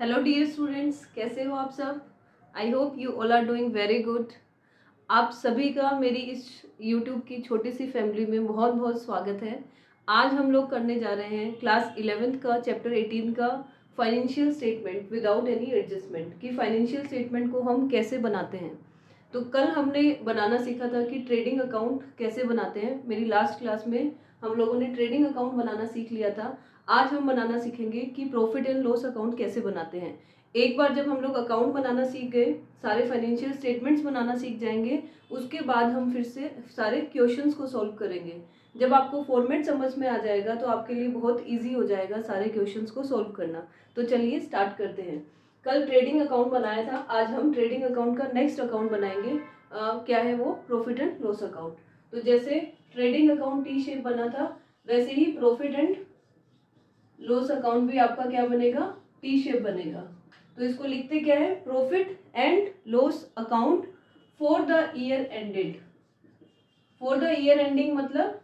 Hello dear students, कैसे हो आप सब। I hope you all are doing very good. आप सभी का मेरी इस यूट्यूब की छोटी सी फैमिली में बहुत बहुत स्वागत है। आज हम लोग करने जा रहे हैं क्लास 11th का चैप्टर 18 का financial statement without any adjustment कि फाइनेंशियल स्टेटमेंट को हम कैसे बनाते हैं। तो कल हमने बनाना सीखा था कि ट्रेडिंग अकाउंट कैसे बनाते हैं। मेरी लास्ट क्लास में हम लोगों ने ट्रेडिंग अकाउंट बनाना सीख लिया था। आज हम बनाना सीखेंगे कि प्रॉफिट एंड लॉस अकाउंट कैसे बनाते हैं। एक बार जब हम लोग अकाउंट बनाना सीख गए, सारे फाइनेंशियल स्टेटमेंट्स बनाना सीख जाएंगे, उसके बाद हम फिर से सारे क्वेश्चंस को सॉल्व करेंगे। जब आपको फॉर्मेट समझ में आ जाएगा तो आपके लिए बहुत इजी हो जाएगा सारे क्वेश्चंस को सॉल्व करना। तो चलिए स्टार्ट करते हैं। कल ट्रेडिंग अकाउंट बनाया था, आज हम ट्रेडिंग अकाउंट का नेक्स्ट अकाउंट बनाएंगे। क्या है वो? Profit and loss account. तो जैसे ट्रेडिंग अकाउंट टी शेप बना था, वैसे ही प्रॉफिट एंड लॉस अकाउंट भी आपका क्या बनेगा? टी शेप बनेगा। तो इसको लिखते क्या है? Profit and loss account for the year ended. For the year ending मतलब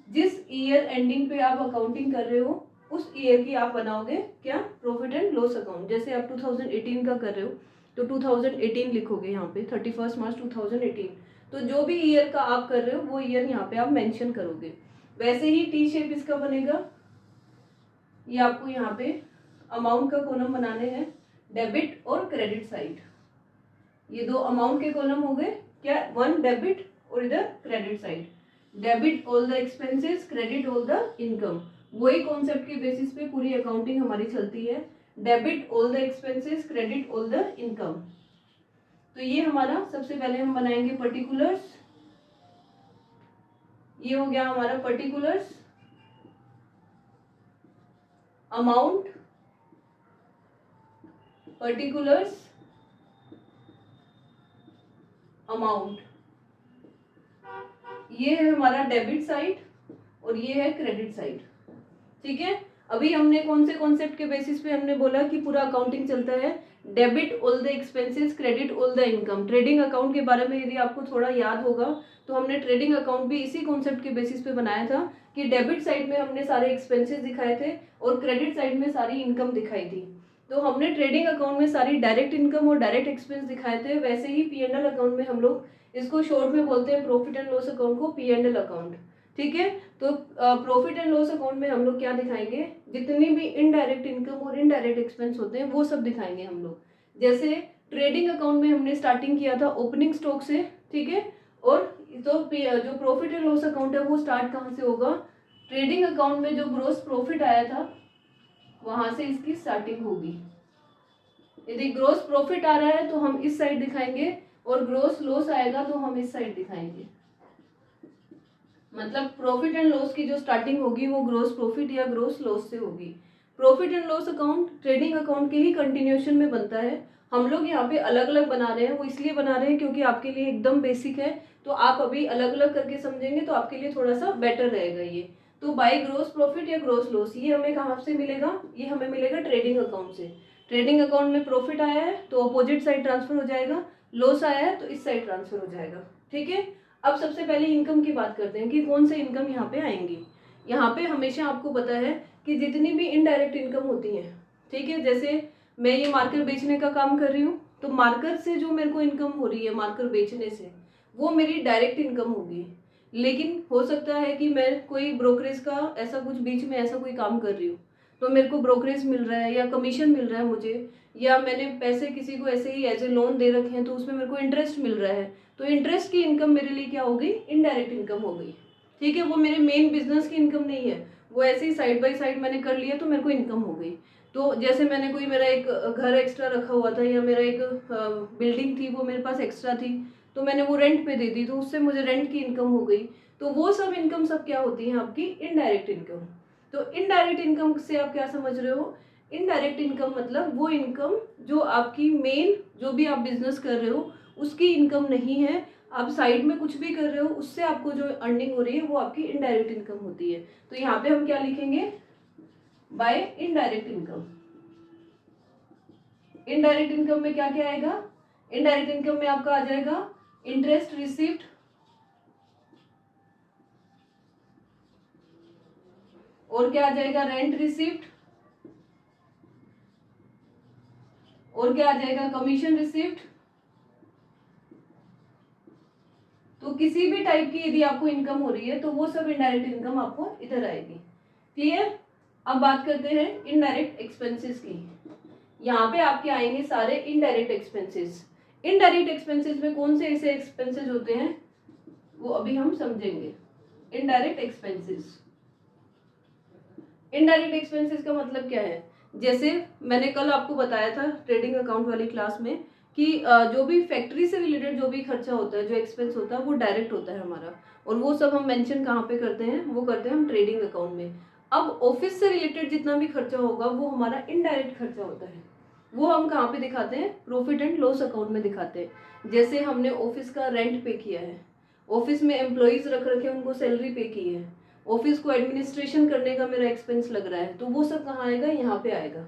जिस ईयर एंडिंग पे आप अकाउंटिंग कर रहे हो उस ईयर की आप बनाओगे क्या? Profit and loss account. जैसे आप 2018 का कर रहे हो तो 2018 लिखोगे यहाँ पे, 31 मार्च 2018। तो जो भी ईयर का आप कर रहे हो वो ईयर यहाँ पे आप मेंशन करोगे। वैसे ही टी शेप इसका बनेगा। ये आपको यहाँ पे अमाउंट का कॉलम बनाने हैं, डेबिट और क्रेडिट साइड। ये दो अमाउंट के कॉलम हो गए क्या? वन डेबिट और इधर credit side. Debit all the expenses, credit all the income. वही कॉन्सेप्ट के बेसिस पे पूरी अकाउंटिंग हमारी चलती है। Debit all the expenses, credit all the income. तो ये हमारा सबसे पहले हम बनाएंगे पर्टिकुलर्स। ये हो गया हमारा पर्टिकुलर्स, अमाउंट, पर्टिकुलर्स, अमाउंट। ये है हमारा डेबिट साइड और ये है क्रेडिट साइड। ठीक है। अभी हमने कौन से कॉन्सेप्ट के बेसिस पे हमने बोला कि पूरा अकाउंटिंग चलता है? Debit all the expenses, credit all the income. Trading account के बारे में यदि आपको थोड़ा याद होगा तो हमने ट्रेडिंग अकाउंट भी इसी कॉन्सेप्ट के बेसिस पे बनाया था कि डेबिट साइड में हमने सारे एक्सपेंसेस दिखाए थे और क्रेडिट साइड में सारी इनकम दिखाई थी। तो हमने ट्रेडिंग अकाउंट में सारी डायरेक्ट इनकम और डायरेक्ट एक्सपेंस दिखाए थे। वैसे ही पी एंड एल अकाउंट में हम लोग इसको शॉर्ट में बोलते हैं प्रॉफिट एंड लॉस अकाउंट को पी एंड एल अकाउंट। ठीक है। तो प्रॉफिट एंड लॉस अकाउंट में हम लोग क्या दिखाएंगे? जितनी भी इनडायरेक्ट इनकम और इनडायरेक्ट एक्सपेंस होते हैं वो सब दिखाएंगे हम लोग। जैसे ट्रेडिंग अकाउंट में हमने स्टार्टिंग किया था ओपनिंग स्टॉक से। ठीक है। और तो जो प्रॉफिट एंड लॉस अकाउंट है वो स्टार्ट कहाँ से होगा? ट्रेडिंग अकाउंट में जो ग्रोस प्रॉफिट आया था वहां से इसकी स्टार्टिंग होगी। यदि ग्रोस प्रॉफिट आ रहा है तो हम इस साइड दिखाएंगे और ग्रोस लॉस आएगा तो हम इस साइड दिखाएंगे। मतलब प्रॉफिट एंड लॉस की जो स्टार्टिंग होगी वो ग्रोस प्रॉफिट या ग्रोस लॉस से होगी। Profit and loss account trading account के ही कंटिन्यूएशन में बनता है। हम लोग यहाँ पे अलग अलग बना रहे हैं, वो इसलिए बना रहे हैं क्योंकि आपके लिए एकदम बेसिक है। तो आप अभी अलग अलग करके समझेंगे तो आपके लिए थोड़ा सा बेटर रहेगा ये। तो बाय ग्रोस प्रॉफिट या ग्रोस लॉस ये हमें कहाँ से मिलेगा? ये हमें मिलेगा ट्रेडिंग अकाउंट से। ट्रेडिंग अकाउंट में प्रॉफिट आया है तो अपोजिट साइड ट्रांसफर हो जाएगा, लॉस आया है तो इस साइड ट्रांसफर हो जाएगा। ठीक है। अब सबसे पहले इनकम की बात करते हैं कि कौन से इनकम यहाँ पे आएंगी। यहाँ पे हमेशा आपको पता है कि जितनी भी इनडायरेक्ट इनकम होती है, ठीक है, जैसे मैं ये मार्कर बेचने का काम कर रही हूँ तो मार्कर से जो मेरे को इनकम हो रही है मार्कर बेचने से, वो मेरी डायरेक्ट इनकम होगी। लेकिन हो सकता है कि मैं कोई ब्रोकरेज का ऐसा कुछ बीच में ऐसा कोई काम कर रही हूँ तो मेरे को ब्रोकरेज मिल रहा है या कमीशन मिल रहा है मुझे, या मैंने पैसे किसी को ऐसे ही एज ए लोन दे रखे हैं तो उसमें मेरे को इंटरेस्ट मिल रहा है। तो इंटरेस्ट की इनकम मेरे लिए क्या हो गई? इनडायरेक्ट इनकम हो गई। ठीक है। वो मेरे मेन बिजनेस की इनकम नहीं है, वो ऐसे ही साइड बाय साइड मैंने कर लिया तो मेरे को इनकम हो गई। तो जैसे मैंने कोई मेरा एक घर एक्स्ट्रा रखा हुआ था या मेरा एक बिल्डिंग थी वो मेरे पास एक्स्ट्रा थी तो मैंने वो रेंट पे दे दी तो उससे मुझे रेंट की इनकम हो गई। तो वो सब इनकम सब क्या होती है? आपकी इनडायरेक्ट इनकम। तो इनडायरेक्ट इनकम से आप क्या समझ रहे हो? इनडायरेक्ट इनकम मतलब वो इनकम जो आपकी मेन जो भी आप बिजनेस कर रहे हो उसकी इनकम नहीं है, आप साइड में कुछ भी कर रहे हो उससे आपको जो अर्निंग हो रही है वो आपकी इनडायरेक्ट इनकम होती है। तो यहाँ पे हम क्या लिखेंगे? By indirect income. Indirect income में क्या क्या आएगा? इनडायरेक्ट इनकम में आपका आ जाएगा इंटरेस्ट रिसीव्ड, और क्या आ जाएगा? रेंट रिसीव्ड, और क्या आ जाएगा, कमीशन रिसीव्ड। तो किसी भी टाइप की यदि आपको इनकम हो रही है तो वो सब इनडायरेक्ट इनकम आपको इधर आएगी। क्लियर। अब बात करते हैं इनडायरेक्ट एक्सपेंसेस की। यहाँ पे आपके आएंगे सारे इनडायरेक्ट एक्सपेंसेस। इनडायरेक्ट एक्सपेंसेस में कौन से ऐसे एक्सपेंसेस होते हैं वो अभी हम समझेंगे। इनडायरेक्ट एक्सपेंसेस, इनडायरेक्ट एक्सपेंसेस का मतलब क्या है, जैसे मैंने कल आपको बताया था ट्रेडिंग अकाउंट वाली क्लास में कि जो भी फैक्ट्री से रिलेटेड जो भी खर्चा होता है, जो एक्सपेंस होता है वो डायरेक्ट होता है हमारा, और वो सब हम मेंशन कहाँ पे करते हैं, वो करते हैं हम ट्रेडिंग अकाउंट में। अब ऑफिस से रिलेटेड जितना भी खर्चा होगा वो हमारा इनडायरेक्ट खर्चा होता है, वो हम कहाँ पे दिखाते हैं, प्रॉफिट एंड लॉस अकाउंट में दिखाते हैं। जैसे हमने ऑफिस का रेंट पे किया है, ऑफिस में एम्प्लॉयज रख रखे उनको सैलरी पे की है, ऑफिस को एडमिनिस्ट्रेशन करने का मेरा एक्सपेंस लग रहा है, तो वो सब कहाँ आएगा, यहाँ पे आएगा।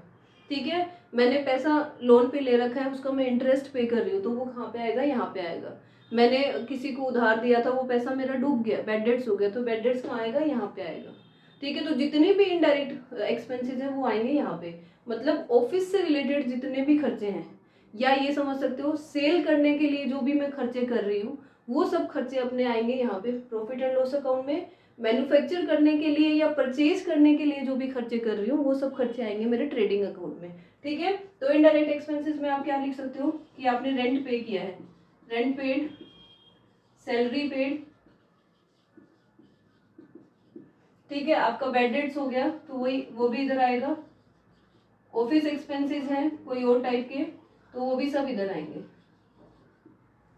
ठीक है, मैंने पैसा लोन पे ले रखा है, उसका मैं इंटरेस्ट पे कर रही हूँ, तो वो कहाँ पे आएगा, यहाँ पे आएगा। मैंने किसी को उधार दिया था, वो पैसा मेरा डूब गया, बैड डेट्स हो गया, तो बैड डेट्स कहाँ आएगा, यहाँ पे आएगा। ठीक है, तो जितने भी इनडायरेक्ट एक्सपेंसेस है वो आएंगे यहाँ पे। मतलब ऑफिस से रिलेटेड जितने भी खर्चे हैं, या ये समझ सकते हो सेल करने के लिए जो भी मैं खर्चे कर रही हूँ, वो सब खर्चे अपने आएंगे यहाँ पे प्रॉफिट एंड लॉस अकाउंट में। मैन्युफैक्चर करने के लिए या परचेज करने के लिए जो भी खर्चे कर रही हूँ वो सब खर्चे आएंगे मेरे ट्रेडिंग अकाउंट में। ठीक है, तो इनडायरेक्ट एक्सपेंसेस में आप क्या लिख सकते हो कि आपने रेंट पे किया है, रेंट पेड, सैलरी पेड, ठीक है, आपका बैड डेट्स हो गया तो वही वो भी इधर आएगा। ऑफिस एक्सपेंसेस हैं कोई और टाइप के तो वो भी सब इधर आएंगे।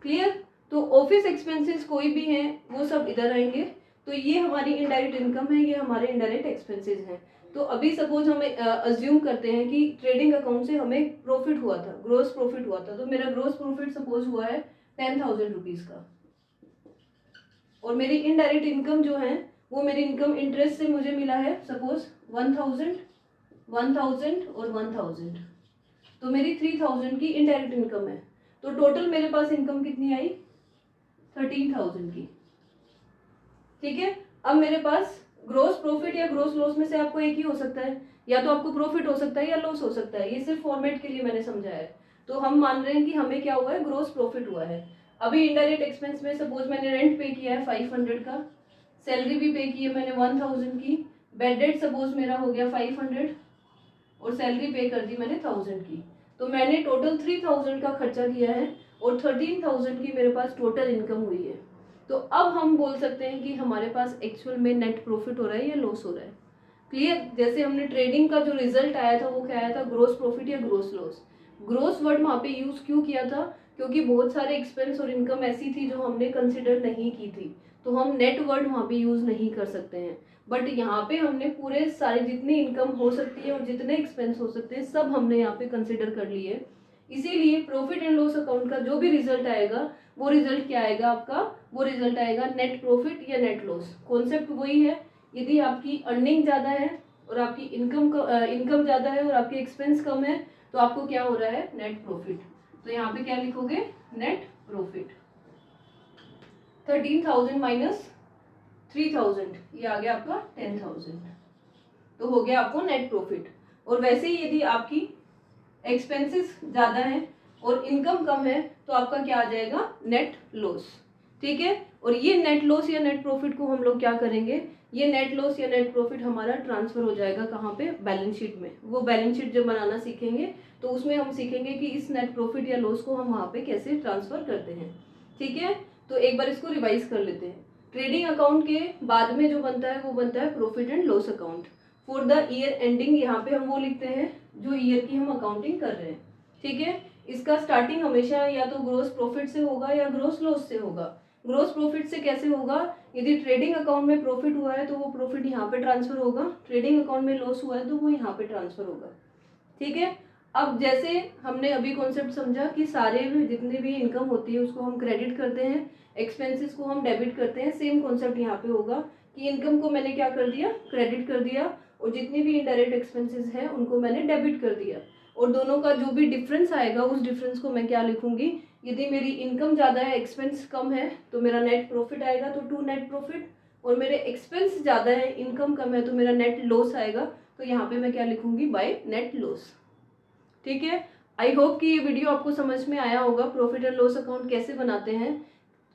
क्लियर। तो ऑफिस एक्सपेंसेस कोई भी हैं वो सब इधर आएंगे। तो ये हमारी इनडायरेक्ट इनकम है, ये हमारे इनडायरेक्ट एक्सपेंसेस हैं। तो अभी सपोज हमें अज्यूम करते हैं कि ट्रेडिंग अकाउंट से हमें प्रॉफिट हुआ था, ग्रोस प्रॉफिट हुआ था, तो मेरा ग्रोस प्रॉफिट सपोज हुआ है 10,000 रुपीज का, और मेरी इनडायरेक्ट इनकम जो है वो मेरी इनकम इंटरेस्ट से मुझे मिला है सपोज 1,000, 1,000 और 1,000, तो मेरी 3,000 की इनडायरेक्ट इनकम है। तो टोटल मेरे पास इनकम कितनी आई, 13,000 की। ठीक है, अब मेरे पास ग्रोस प्रॉफिट या ग्रोस लॉस में से आपको एक ही हो सकता है, या तो आपको प्रॉफिट हो सकता है या लॉस हो सकता है, ये सिर्फ फॉर्मेट के लिए मैंने समझाया है। तो हम मान रहे हैं कि हमें क्या हुआ है, ग्रोस प्रॉफिट हुआ है। अभी इनडायरेक्ट एक्सपेंस में सपोज मैंने रेंट पे किया है 500 का, सैलरी भी पे की है मैंने 1,000 की, बेड डेट सपोज मेरा हो गया 500 और सैलरी पे कर दी मैंने 1,000 की, तो मैंने टोटल 3,000 का खर्चा किया है और 13,000 की मेरे पास टोटल इनकम हुई है। तो अब हम बोल सकते हैं कि हमारे पास एक्चुअल में नेट प्रॉफिट हो रहा है या लॉस हो रहा है। क्लियर। जैसे हमने ट्रेडिंग का जो रिजल्ट आया था वो क्या आया था, ग्रोस प्रॉफिट या ग्रोस लॉस। ग्रोस वर्ड वहाँ पे यूज क्यों किया था, क्योंकि बहुत सारे एक्सपेंस और इनकम ऐसी थी जो हमने कंसिडर नहीं की थी, तो हम नेट वर्ड वहाँ पे यूज नहीं कर सकते हैं। बट यहाँ पे हमने पूरे सारे जितनी इनकम हो सकती है और जितने एक्सपेंस हो सकते हैं सब हमने यहाँ पे कंसिडर कर लिए। इसीलिए प्रॉफिट एंड लॉस अकाउंट का जो भी रिजल्ट आएगा वो रिजल्ट क्या आएगा आपका, वो रिजल्ट आएगा नेट प्रॉफिट या नेट लॉस। कॉन्सेप्ट वही है, यदि आपकी अर्निंग ज़्यादा है और आपकी इनकम ज़्यादा है और आपके एक्सपेंस कम है तो आपको क्या हो रहा है, नेट प्रॉफिट। तो यहाँ पे क्या लिखोगे, नेट प्रॉफिट। 13,000 माइनस 3,000, ये आ गया आपका 10,000, तो हो गया आपको नेट प्रॉफिट। और वैसे ही यदि आपकी एक्सपेंसेस ज़्यादा हैं और इनकम कम है तो आपका क्या आ जाएगा, नेट लॉस। ठीक है, और ये नेट लॉस या नेट प्रॉफिट को हम लोग क्या करेंगे, ये नेट लॉस या नेट प्रॉफिट हमारा ट्रांसफर हो जाएगा कहाँ पे, बैलेंस शीट में। वो बैलेंस शीट जब बनाना सीखेंगे तो उसमें हम सीखेंगे कि इस नेट प्रॉफिट या लॉस को हम वहाँ पे कैसे ट्रांसफर करते हैं। ठीक है, तो एक बार इसको रिवाइज कर लेते हैं। ट्रेडिंग अकाउंट के बाद में जो बनता है वो बनता है profit and loss account for the year ending. यहाँ पे हम वो लिखते हैं जो ईयर की हम अकाउंटिंग कर रहे हैं। ठीक है, इसका स्टार्टिंग हमेशा या तो ग्रोस प्रॉफिट से होगा या ग्रोस लॉस से होगा। ग्रोस प्रॉफिट से कैसे होगा, यदि ट्रेडिंग अकाउंट में प्रॉफिट हुआ है तो वो प्रॉफिट यहाँ पे ट्रांसफर होगा, ट्रेडिंग अकाउंट में लॉस हुआ है तो वो यहाँ पे ट्रांसफर होगा। ठीक है, अब जैसे हमने अभी कॉन्सेप्ट समझा कि सारे जितनी भी इनकम होती है उसको हम क्रेडिट करते हैं, एक्सपेंसेस को हम डेबिट करते हैं, सेम कॉन्सेप्ट यहाँ पे होगा कि इनकम को मैंने क्या कर दिया, क्रेडिट कर दिया, और जितनी भी इनडायरेक्ट एक्सपेंसेस हैं उनको मैंने डेबिट कर दिया, और दोनों का जो भी डिफरेंस आएगा उस डिफरेंस को मैं क्या लिखूंगी, यदि मेरी इनकम ज़्यादा है एक्सपेंस कम है तो मेरा नेट प्रॉफिट आएगा, तो टू नेट प्रॉफिट, और मेरे एक्सपेंस ज़्यादा है इनकम कम है तो मेरा नेट लॉस आएगा, तो यहाँ पे मैं क्या लिखूंगी, बाय नेट लॉस। ठीक है, आई होप कि ये वीडियो आपको समझ में आया होगा, प्रॉफिट एंड लॉस अकाउंट कैसे बनाते हैं।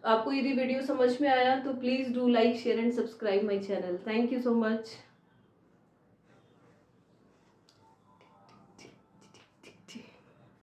आपको यदि वीडियो समझ में आया तो please do like share and subscribe my channel. Thank you so much.